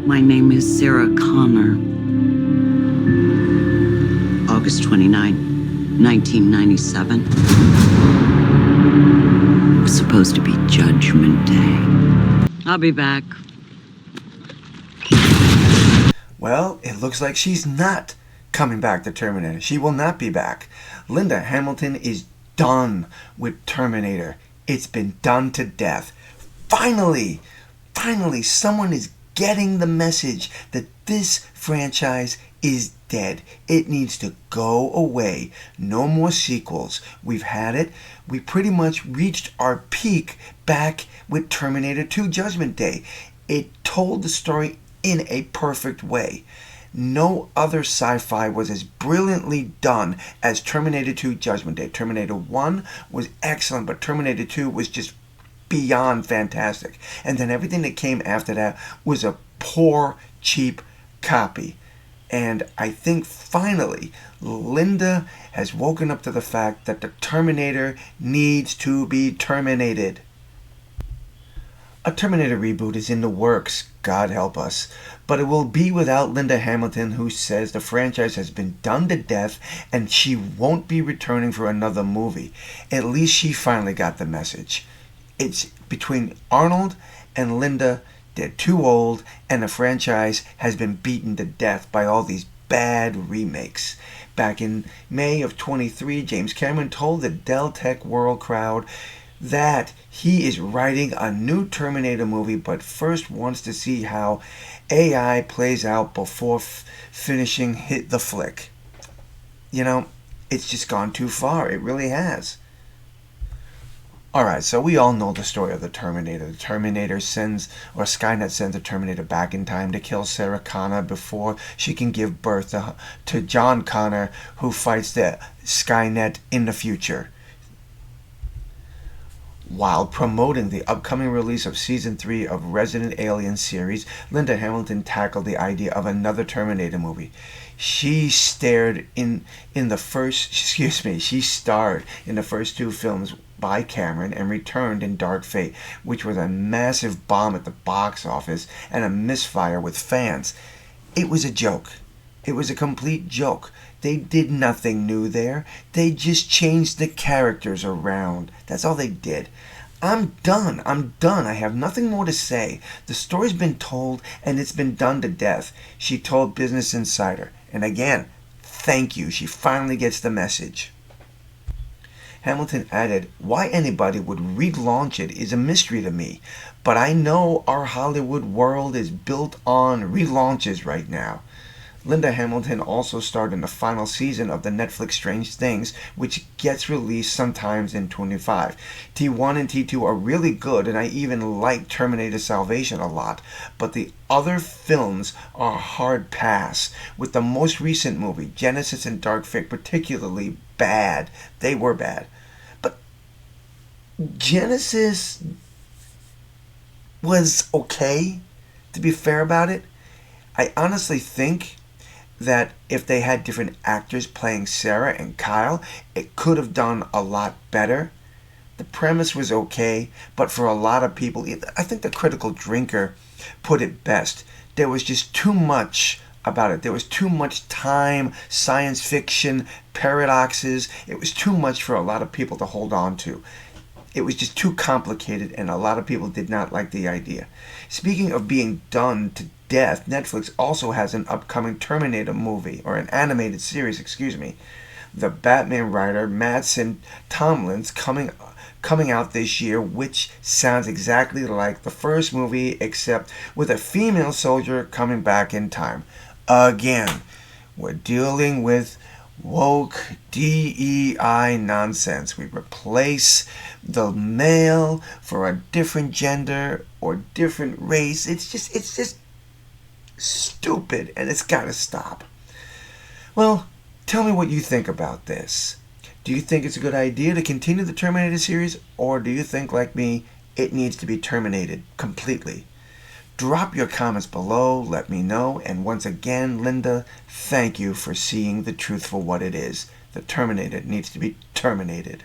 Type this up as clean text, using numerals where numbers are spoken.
My name is Sarah Connor. August 29, 1997. It was supposed to be Judgment Day. I'll be back. Well, it looks like she's not coming back to Terminator. She will not be back. Linda Hamilton is done with Terminator. It's been done to death. Finally, someone is getting the message that this franchise is dead. It needs to go away. No more sequels. We've had it. We pretty much reached our peak back with Terminator 2 Judgment Day. It told the story in a perfect way. No other sci-fi was as brilliantly done as Terminator 2 Judgment Day. Terminator 1 was excellent, but Terminator 2 was just beyond fantastic. And then everything that came after that was a poor, cheap copy. And I think finally Linda has woken up to the fact that the Terminator needs to be terminated. A Terminator reboot is in the works, God help us, but it will be without Linda Hamilton, who says the franchise has been done to death and she won't be returning for another movie. At least she finally got the message. It's between Arnold and Linda. They're too old, and the franchise has been beaten to death by all these bad remakes. Back in May of 23, James Cameron told the Dell Tech World crowd that he is writing a new Terminator movie, but first wants to see how AI plays out before finishing the flick. You know, it's just gone too far. It really has. Alright, so we all know the story of the Terminator. The Terminator sends, or Skynet sends the Terminator back in time to kill Sarah Connor before she can give birth to John Connor, who fights the Skynet in the future. While promoting the upcoming release of Season 3 of Resident Alien series, Linda Hamilton tackled the idea of another Terminator movie. She starred in the first two films by Cameron and returned in Dark Fate, which was a massive bomb at the box office and a misfire with fans. It was a joke. It was a complete joke. They did nothing new there. They just changed the characters around. That's all they did. I'm done. I have nothing more to say. The story's been told and it's been done to death, she told Business Insider. And again, thank you. She finally gets the message. Hamilton added, "Why anybody would relaunch it is a mystery to me, but I know our Hollywood world is built on relaunches right now." Linda Hamilton also starred in the final season of the Netflix Strange Things, which gets released sometimes in 25. T1 and T2 are really good, and I even like Terminator Salvation a lot, but the other films are a hard pass, with the most recent movie, Genesis and Dark Fate, particularly bad. They were bad. But Genesis was okay, to be fair about it. I honestly think that if they had different actors playing Sarah and Kyle, it could have done a lot better. The premise was okay, but for a lot of people, I think the Critical Drinker put it best. There was just too much about it. There was too much time, science fiction, paradoxes. It was too much for a lot of people to hold on to. It was just too complicated, and a lot of people did not like the idea. Speaking of being done to death, Netflix also has an upcoming Terminator movie, or an animated series, The Batman writer Madsen Tomlin's coming out this year, which sounds exactly like the first movie, except with a female soldier coming back in time. Again, we're dealing with woke DEI nonsense. We replace the male for a different gender or different race. It's just stupid, and it's got to stop. Well, tell me what you think about this. Do you think it's a good idea to continue the Terminator series, or do you think, like me, it needs to be terminated completely? Drop your comments below, let me know, and once again, Linda, thank you for seeing the truth for what it is. The Terminator needs to be terminated.